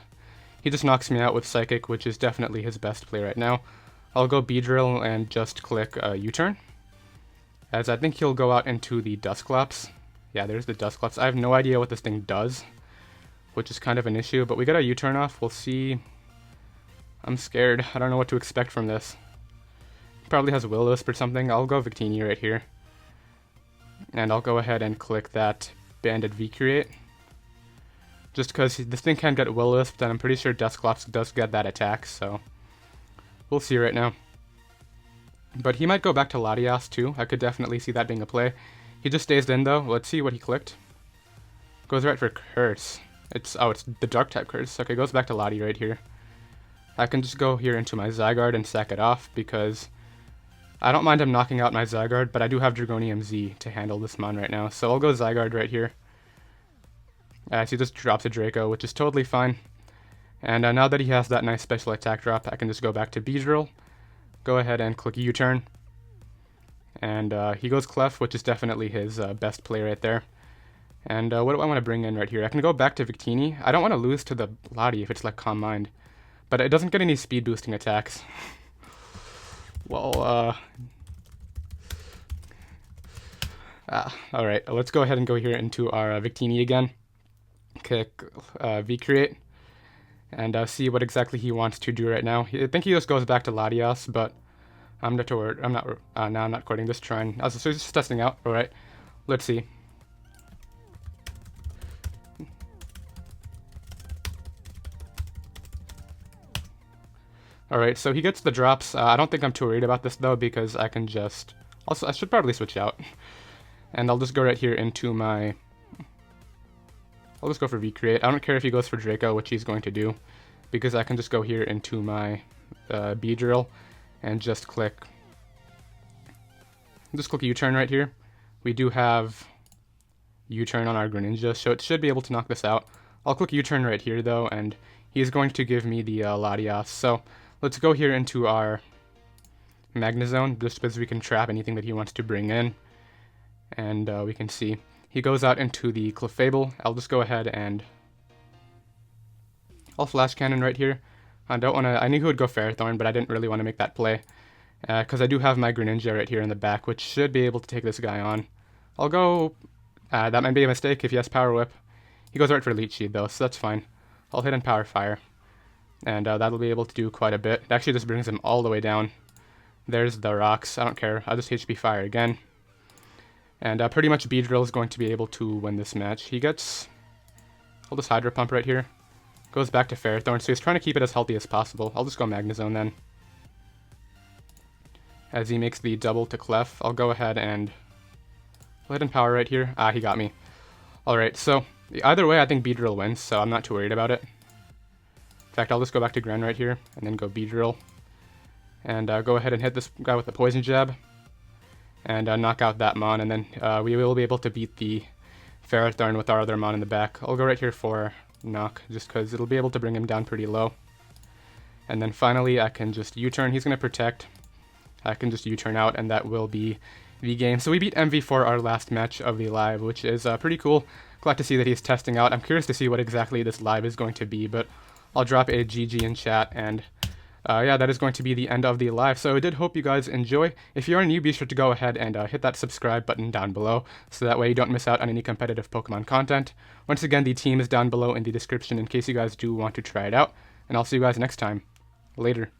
He just knocks me out with Psychic, which is definitely his best play right now. I'll go Beedrill and just click U-turn, as I think he'll go out into the Dusclops. Yeah, there's the Dusclops. I have no idea what this thing does, which is kind of an issue, but we got a U-turn off. We'll see. I'm scared. I don't know what to expect from this. Probably has Will-O-Wisp or something. I'll go Victini right here. And I'll go ahead and click that Banded V-Create. Just because this thing can get Will-O-Wisp, and I'm pretty sure Dusclops does get that attack, so we'll see right now. But he might go back to Latias too. I could definitely see that being a play. He just stays in though. Let's see what he clicked. Goes right for Curse. It's the Dark type Curse. Okay, goes back to Lati right here. I can just go here into my Zygarde and sack it off because I don't mind him knocking out my Zygarde, but I do have Dragonium Z to handle this mon right now. So I'll go Zygarde right here. As he just drops a Draco, which is totally fine. And now that he has that nice special attack drop, I can just go back to Beedrill. Go ahead and click U-turn. And he goes Clef, which is definitely his best play right there. And what do I want to bring in right here? I can go back to Victini. I don't want to lose to the Lati if it's like Calm Mind. But it doesn't get any speed boosting attacks. Well, alright, let's go ahead and go here into our Victini again. Click V-Create. And see what exactly he wants to do right now. I think he just goes back to Latias, but I'm not recording this trying. So he's just testing out. All right, let's see. All right, so he gets the drops. I don't think I'm too worried about this though because I can just. Also, I should probably switch out, and I'll just go right here into my. I'll just go for V-Create. I don't care if he goes for Draco, which he's going to do, because I can just go here into my Beedrill and just click U-turn right here. We do have U-turn on our Greninja, so it should be able to knock this out. I'll click U-turn right here though, and he's going to give me the Latias. So let's go here into our Magnezone, just because we can trap anything that he wants to bring in, and we can see. He goes out into the Clefable. I'll just go ahead and I'll Flash Cannon right here. I knew he would go Ferrothorn, but I didn't really want to make that play because I do have my Greninja right here in the back, which should be able to take this guy on. I'll go. That might be a mistake if he has Power Whip. He goes right for Leech Seed though, so that's fine. I'll hit in Power Fire, and that'll be able to do quite a bit. It actually just brings him all the way down. There's the rocks. I don't care. I'll just HP Fire again. And pretty much Beedrill is going to be able to win this match. He gets. I'll just Hydro Pump right here. Goes back to Ferrothorn, so he's trying to keep it as healthy as possible. I'll just go Magnezone then. As he makes the double to Clef, I'll go ahead and hit in Power right here. He got me. Alright, so either way, I think Beedrill wins, so I'm not too worried about it. In fact, I'll just go back to Gren right here, and then go Beedrill. And go ahead and hit this guy with the Poison Jab. And knock out that mon, and then we will be able to beat the Ferrothorn with our other mon in the back. I'll go right here for Knock, just because it'll be able to bring him down pretty low. And then finally, I can just U-turn. He's going to Protect. I can just U-turn out, and that will be the game. So we beat MV for our last match of the live, which is pretty cool. Glad to see that he's testing out. I'm curious to see what exactly this live is going to be, but I'll drop a GG in chat, and yeah, that is going to be the end of the live. So I did hope you guys enjoy. If you're new, be sure to go ahead and hit that subscribe button down below, so that way you don't miss out on any competitive Pokemon content. Once again, the team is down below in the description in case you guys do want to try it out, and I'll see you guys next time. Later.